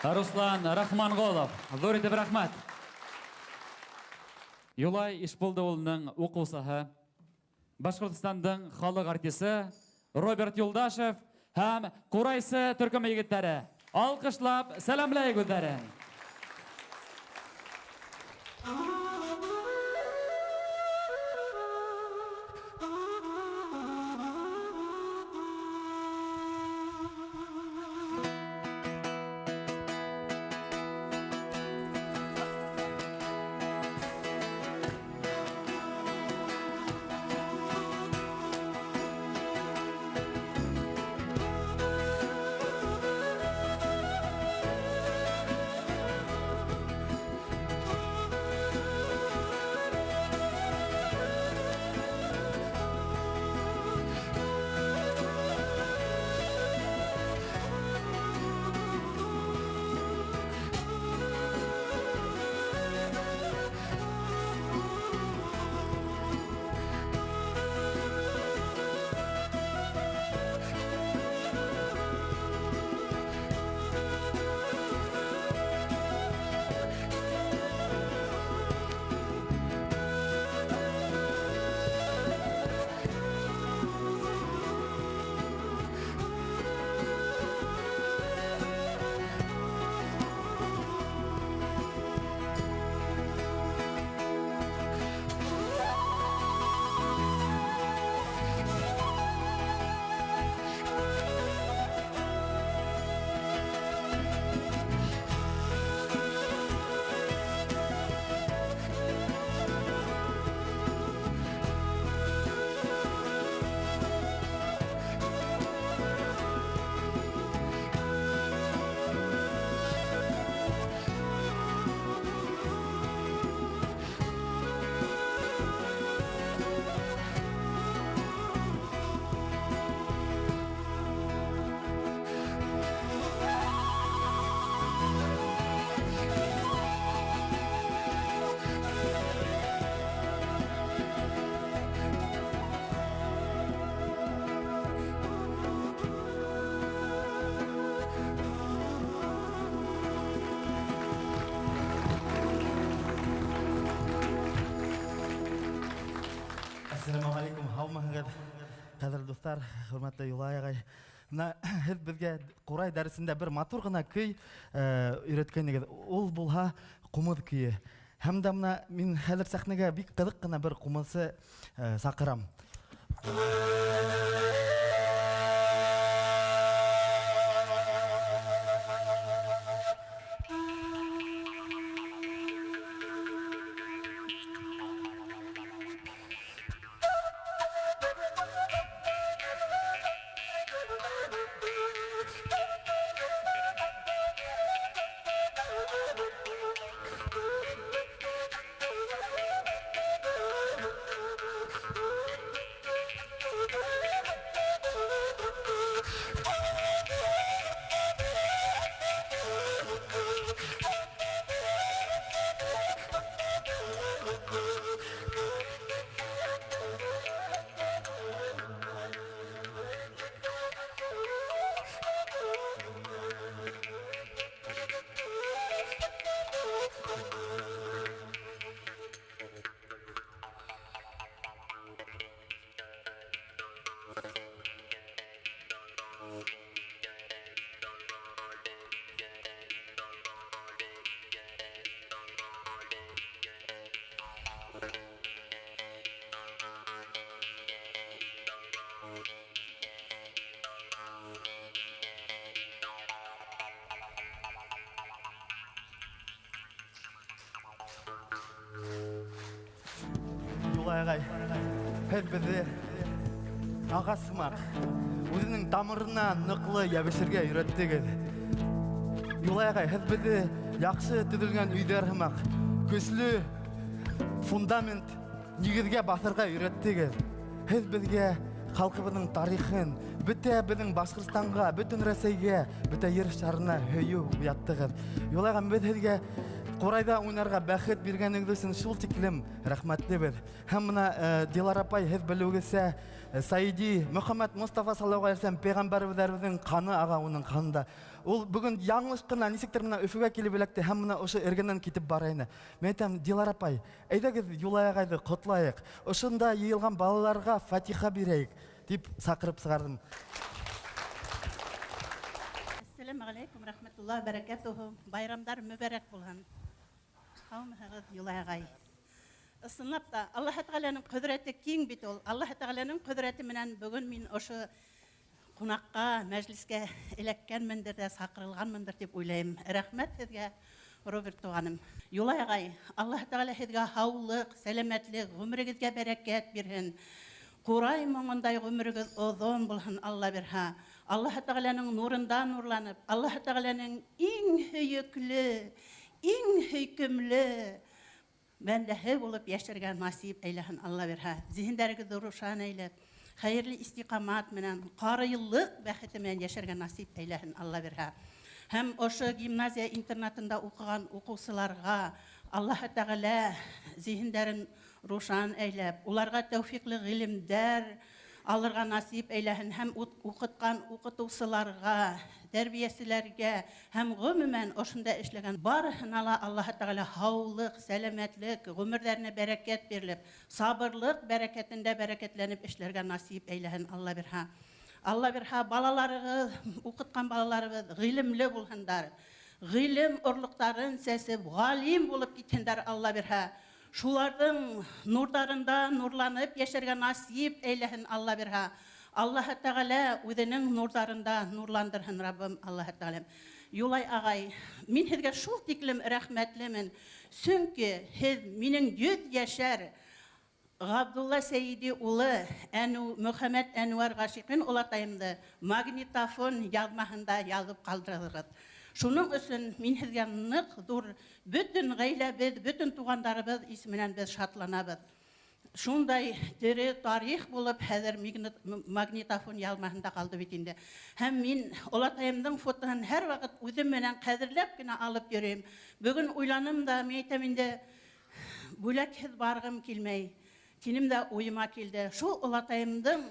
A: Руслан Рахманғолов, зор итеп рахмат. Юлай Ишбулдыулының оқушысы, Башқұртстандың халық артисі Роберт Юлдашев һәм Қурайсы түркім егеттері. Алқышлап, сәлемләйік өздерін.
K: Ассалаумағалейкум, һаумыһығыҙ, ҡәҙерле дуҫтар, хөрмәтле Юлай ағай. Мына һеҙ беҙгә Ҡурай дәресендә бер матур ғына көй өйрәткәнегеҙ. Ул булһа ҡумыҙ көйө. Һәм дә мына мин хәҙер сәхнәгә бик ҡыҙыҡ ҡына бер ҡумыҙсы саҡырам. Юлай ағай, һеҙ беҙҙе ағас сымаҡ, үҙенең тамырына ныҡлы йәбешергә өйрәттегеҙ. Юлай ағай, һеҙ беҙҙе яҡшы төҙөлгән өйҙәр һымаҡ, көслө фундамент нигеҙгә баҫырға өйрәттегеҙ. Һеҙ беҙгә халҡыбыҙҙың тарихын, бөтә беҙҙең Башҡортостанға, бөтөн Рәсәйгә, бөтә ер шарына һөйөү уяттығыҙ. Юлай ағай, беҙ һеҙгә Курайда уйнарга бәхет биргәнегез өчен шул тиклем рәхмәтлебез. Һәм менә Дилар апай һез белүегезчә Саиди Мөхәммәд Мустафа саллаллаху алейхи ва саллям пәйгамбәребезнең каны ага уның канында. Ул бүген яңлыш кына ничектер менә Өфөгә килеп эләкте һәм менә ошо эргәннән китеп бара иде. Мен әйтәм, Дилар апай, әйдәгез Юлай агайды котлайык. Ошонда йыелган балаларга Фатиха бирәйек дип сакырып сыгардым.
L: Ассаламу алейкум рахматуллаһи баракатуху. Байрамдар мүбәрәк булган. Хавмагыз Юлай агай. Ысынлап та Аллаһ Тәгаләнең кудрәте киң бит ул. Аллаһ Тәгаләнең кудрәте менән бүген мин ошо кунакка, мәҗлескә эләккәнмендер дә, сакырылганмындыр дип уйлыйм. Рәхмәт сезгә, Роберт туганым. Юлай агай, Аллаһ Тәгалә сезгә һаулык, сәламәтлек, гомерегезгә бәрәкәт бирһен. Курай моңындай гомерегез озон булһын, Алла бирһә. Аллаһ Тәгаләнең нурында нурланып, Аллаһ Тәгаләнең иң һөйөкле, иң хөкемле бәндәһе булып яшәргә насип әйләһен, Алла бирһә. Зиһендәрегезне рушан әйләп, хәерле истиқамат менән, карыйлык бәхете менән яшәргә насип әйләһен, Алла бирһә. Һәм ошо гимназия интернатында укыган укучыларга Аллаһ Тәгалә зиһендәрен рушан әйләп, уларга тәүфикле гыйлемдәр алырга насип әйләһен, һәм укыткан укытучыларга, тәрбияселәргә һәм гомумән ошында эшләгән барыһына ла Аллаһ Тәгалә һаулык, сәламәтлек, гомерләренә бәрәкәт бирелеп, сабырлык бәрәкәтендә бәрәкәтләнеп эшләргә насип әйләһен, Алла бирһә. Алла бирһә, балаларыгыз, укыткан балаларыбыз гыйлемле булһындар. Гыйлем орлыктарын сәсеп, галим булып китһендар, Алла бирһә. Шуларның нурдарында нурланып яшәргә насип әйләһен, Алла бирһә. Аллаһ Тәгалә үзенең нурдарында нурландырһын, Раббым, Аллаһ Тәгалә. Юлай агай, мин һезгә шул тиклем рәхмәтлемен, чөнки һез минең 100 яшәр Габдулла Сәйиди улы Мөхәммәд Әнвәр Гашиқин улатайымды магнитофон язмаһында язып калдырдыгыз. Шуның өчен мин һезгә нык зур бөтен гаиләбез, бөтен тугандарыбыз исеменнән без шатланабыз. Шундай тере тарих булып хәзер магнитофон язмаһында калды бит инде. Һәм мин улатайымның фотоһын һәр вакыт үзем менән кадерләп кенә алып йөрим. Бүген уйланым да, мин әйтәм инде, бүләкһез баргым килмәй. Кинем дә уйыма килде. Шул улатайымның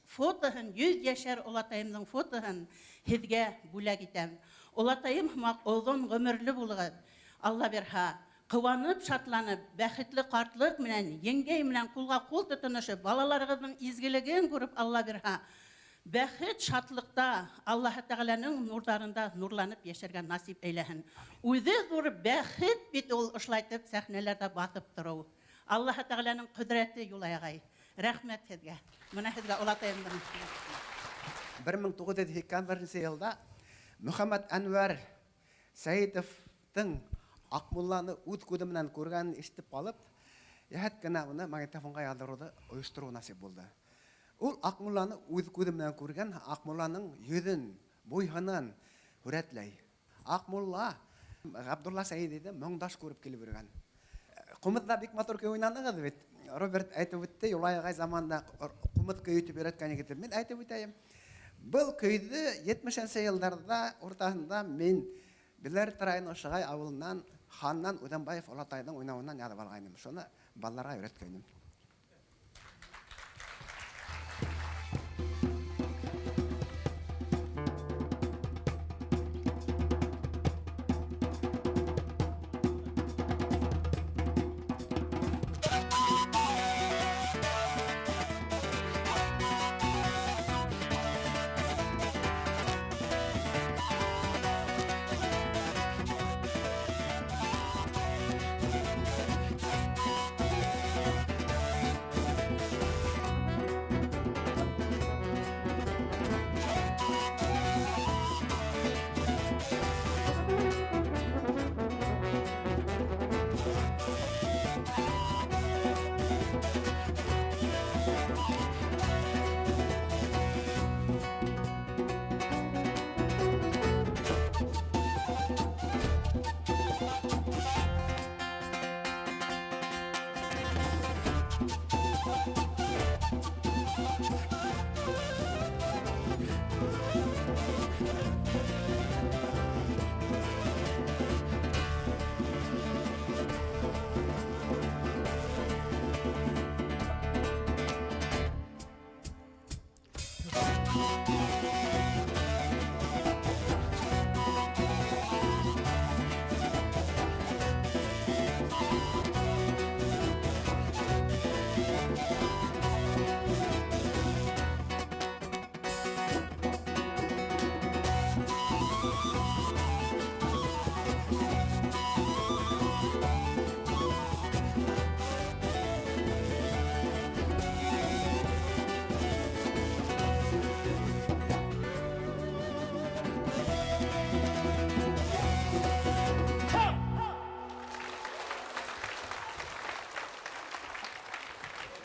L: фотоһын, 100 яшәр улатайымның фотоһын һезгә бүләк итәм. Улатайым озын гомерле булыгыз. Алла бирһә, кыланып, шатланып, бәхетле картлык менән, еңгәй менән кулга кул тотынышып, балаларыгызның изгелеген күреп, Алла бирһә, бәхет, шатлыкта Аллаһ Тәгаләнең нурдарында нурланып яшәргә насип әйләһен. Үзе зур бәхет бит ул эшләйтеп сәхнәләрдә басып тору. Аллаһ Тәгаләнең кудрәте, Юлай агай. Рәхмәт сезгә. Менә сезгә улатайымдан.
B: 1981 елда Мөхәммәд Әнвәр Сәйитовтың Акмулланы үз күзе менән күргәнен ишетеп калып, яһәт кенә уны магнитофонга яздыруды оештыру насип булды. Ул Акмулланы үз күзе менән күргән, Акмулланың йөзен, буйһынын хүрәтләй. Акмулла Габдулла Сәйидине моңдаш күреп килеп йөргән. Кумытта бик матур көй уйнадыгыз бит. Роберт әйтеп үтте, Юлай агай заманда кумыт көй итеп өйрәткән егет. Мин әйтеп үтәем. Был көйді 70-нче елларда уртасында мин Беләр Тарайның Шыгай авылынан Ханнан Үдәнбаев Олатайның уйнавыннан язып алгайным. Шуны балаларга өйрәткәнем.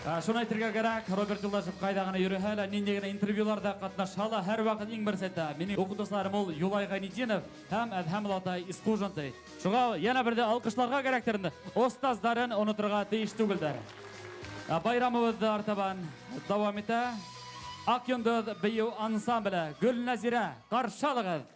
A: Шуны әйтергә кирәк, Роберт Юлдашев кайда гына йөрәһә лә, нинди генә интервьюларда катнашһа, һәр вакыт иң берсәтә минем укытучыларым ул Юлай Гайнетдинов һәм Әдһәм Латай Искужантай. Шуңа яна бер дә алкышларга кирәктер инде. Остаздарын онытырга тиеш түгелдер. Байрамыбыз артабан дәвам итә. Ак йондыз бию ансамбле Гөлназира каршы алыгыз.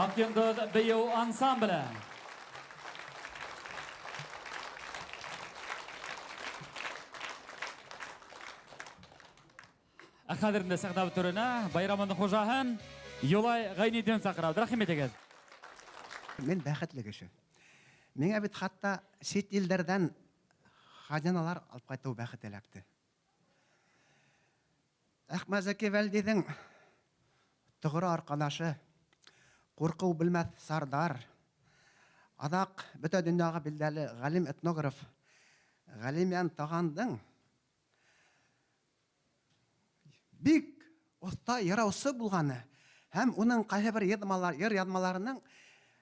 A: Ак йондыз бию ансамбле. Хәзердә сәхнә түренә байрамының хуҗаһын Юлай Гайнетдин сакырабыз. Рәхмәт итегез.
B: Мен бәхетле кеше. Миңа бит хатта чит илдәрдән хазиналар алып кайту бәхет эләкте. Әхмәт Зәки Вәлдидің тугры аркадашы, курку белмәс сардар, адак бөтә дөньяга билдәле галим этнограф Галимян Тагандың бик оста яраусы булганы һәм уның кайһы бер йыр язмаларының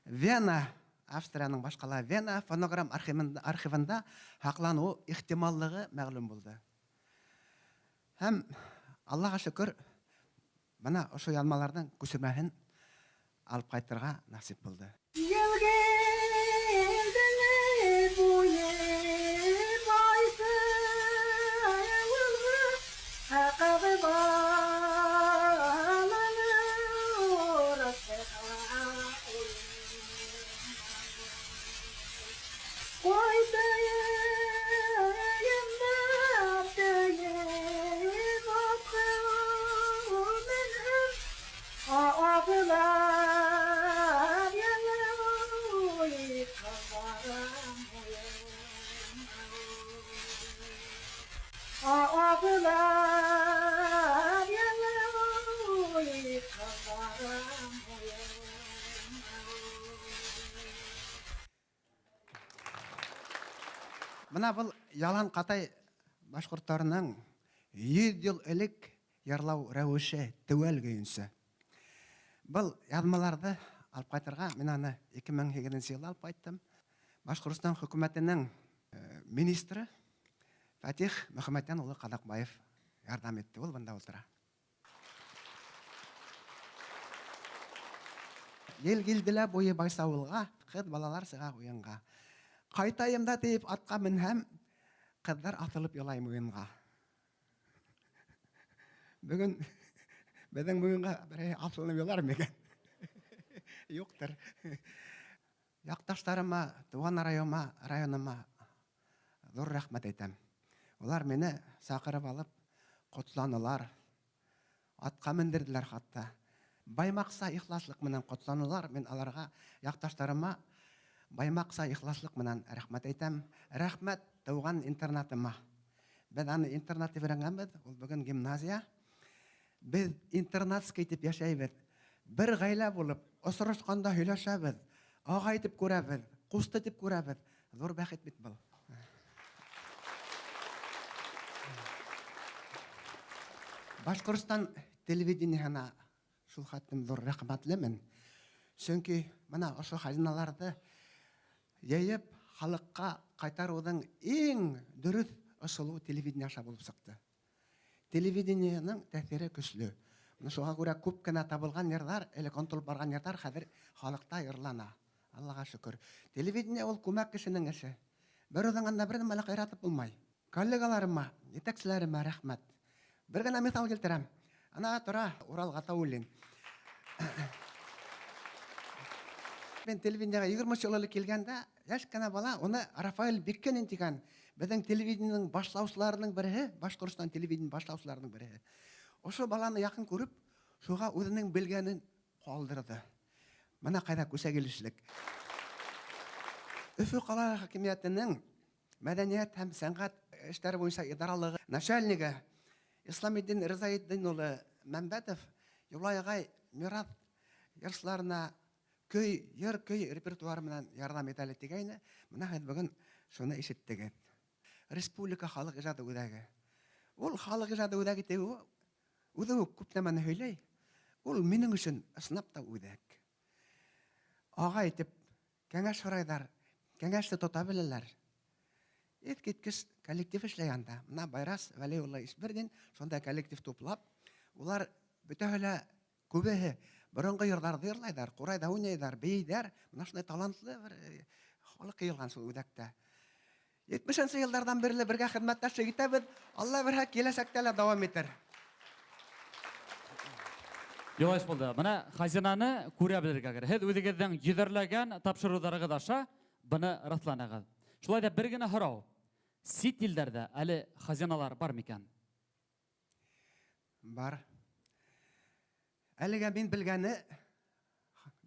B: Вена, Австрияның башкала Вена фонограмм архивында хаклануы ихтималлыгы мәгълүм булды. Һәм Аллаһка шөкер, менә ошо язмаларның күчермәһен алып кайтырга насип булды. Мына бұл ялан qaтай башқұрттарының 100 ел элек ярлау рәвеше тәуәл көйінсі. Бұл ядмаларды алып қайтырға, мен аны 2002 жылы алып қайттым. Башқұртстан хөкүмәтенең министрі Фатих Мөхәммәтян улы Қадақбаев ярдәм етті. Ол бында отыра. Ел келділі бойы байсауылға, қыз балалар сыға ойынға. Қайтайымда дейіп атқа мінһәм, қыздар атылып елайым ойынға. Бүгін біздің ойынға бірі атылып елар мекен? Жоқтыр. Яқташтарыма, туған районыма зор рахмет айтам. Олар мені сақырып алып, құтланылар, атқа міндірділер хатта. Баймақса ихласлық менен құтланылар, мен аларға, яқташтарыма баймақса ихласлық менен рахмет айтам. Рахмет туған интернатыма. Біз аны интернаты веренгенбіз, ол бүгін гимназия. Біз интернатский деп яшайбыз. Бір ғайла болып, осырышқанда сөйлесеміз, ағай деп көреміз, құсты деп көреміз. Зор бақыт бит бұл. Башқұртстан телевидениеһына шул хаттым зор рәхмәтлемен. Чөнки мына ошо хазиналарды яйып халыкка кайтарудың ең дөрес ысулы телевидение булып чыкты. Телевидениенең тәсире көчле. Шуңа күрә күп кенә табылган йырлар, электронлы барган йырлар хәзер халыкта йырлана. Аллага шөкер. Телевидение ул күмәк кешенең эше. Бер үзең анда бер нәмә кайратып булмай. Коллегаларыма, җитәкчеләремә рәхмәт. Бер генә мисал келтерәм. Ана тора Уралга Таулин. Мен телевидениега 20 жыл элек келгәндә, яшь кенә бала, уны Рафаэль Беккенин дигән безнең телевидениенең башлаучыларының бере, Башкортстан телевидение башлаучыларының бере. Ошо баланы якын күреп, шуга үзенең белгәнен калдырды. Менә кайда күсәгелешлек. Өфө кала хакимиятенең мәдәният һәм сәнгать эшләре буенча идаралыгы начальнигы Исламиддин Ризаетдин улы Мәмбәтов Юлайгай мирас ярышларына көй репертуары менән ярдәм итәле дигәйне. Менә хәзер бүген шуны ишеттек. Республика халык иҗаты үзәге. Ул халык иҗаты үзәге тегү үзе күп нәмәне һөйләй. Ул минең өчен ысынлап та үзәк. Агай итеп кәңәш сорайдар, кәңәште тота беләләр. Эткиткес коллектив эшләй анда. Менә Байрас Вәли улы Исбердин шунда коллектив туплап, улар бөтәһелә күбеһе борынгы йырларда йырлайдар, курайда уйнайдар, бейдәр. Менә шундай талантлы бер халык йылган шул үзәктә. 70нче еллардан бирле бергә хезмәттәшлек итәбез. Алла бирһә киләсәктә дә дәвам итер.
A: Юлайш булды. Менә хазинаны күрә белергә кирәк. Һез үзегезнең йөҙәрләгән тапшыруларыгыз аша буны расланыгыз. Шулай да бер генә һорау. Сит илдәрдә әле хазиналар бар микән?
B: Бар. Әлегә мин белгәне,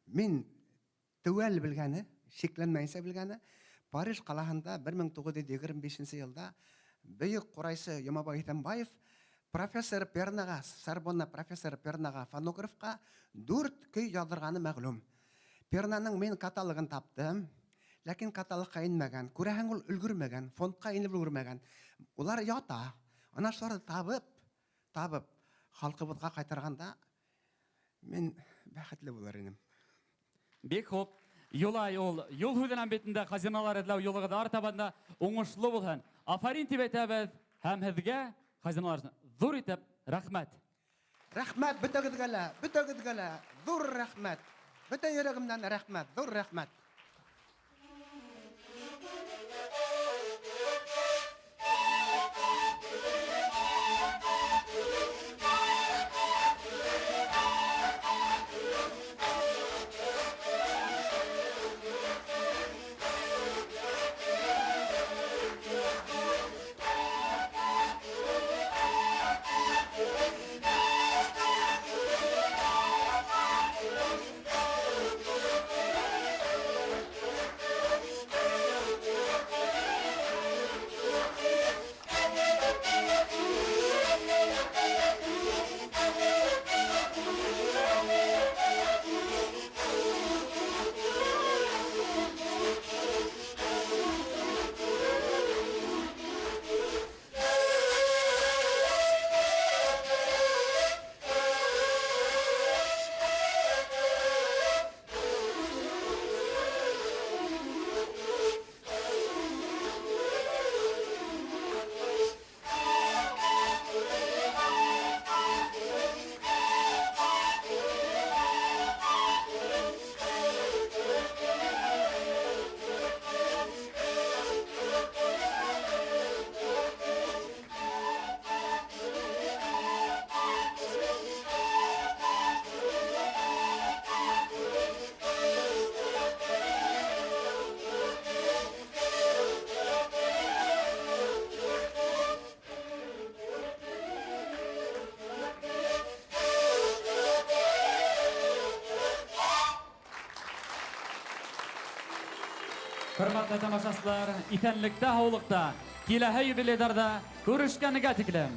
B: мин тәвәл белгәне, шикләнмәйсә белгәне, Париж калаһында 1925 елда бөек курайсы Йомабай Итембаев профессор Пернага, Сорбонна профессор Пернага фонографка 4 көй яздырганы мәгълүм. Пернаның мен каталогын таптым, ләкин каталогка инмәгән. Күрәһең ул өлгермәгән, фондка инеп өлгермәгән. Улар ята. Ана шуларны табып халкыбызга кайтарганда мен бәхетле булар идем.
A: Бик хуп. Юлай ул юл һүҙенән битендә хазиналар эҙләү юлыгыда артабанда уңышлы булһын. Афарин дип әйтәбез һәм һеҙгә хазиналарны зур итеп рәхмәт.
B: Рәхмәт бөтәгеҙгә лә зур рәхмәт. Бөтә йөрәгемдән рәхмәт, зур рәхмәт.
A: Hörmetli tamaşaçılar, itenlikte, haulukta, kilahe юбилейдарда көрüşкәнегә тиклем.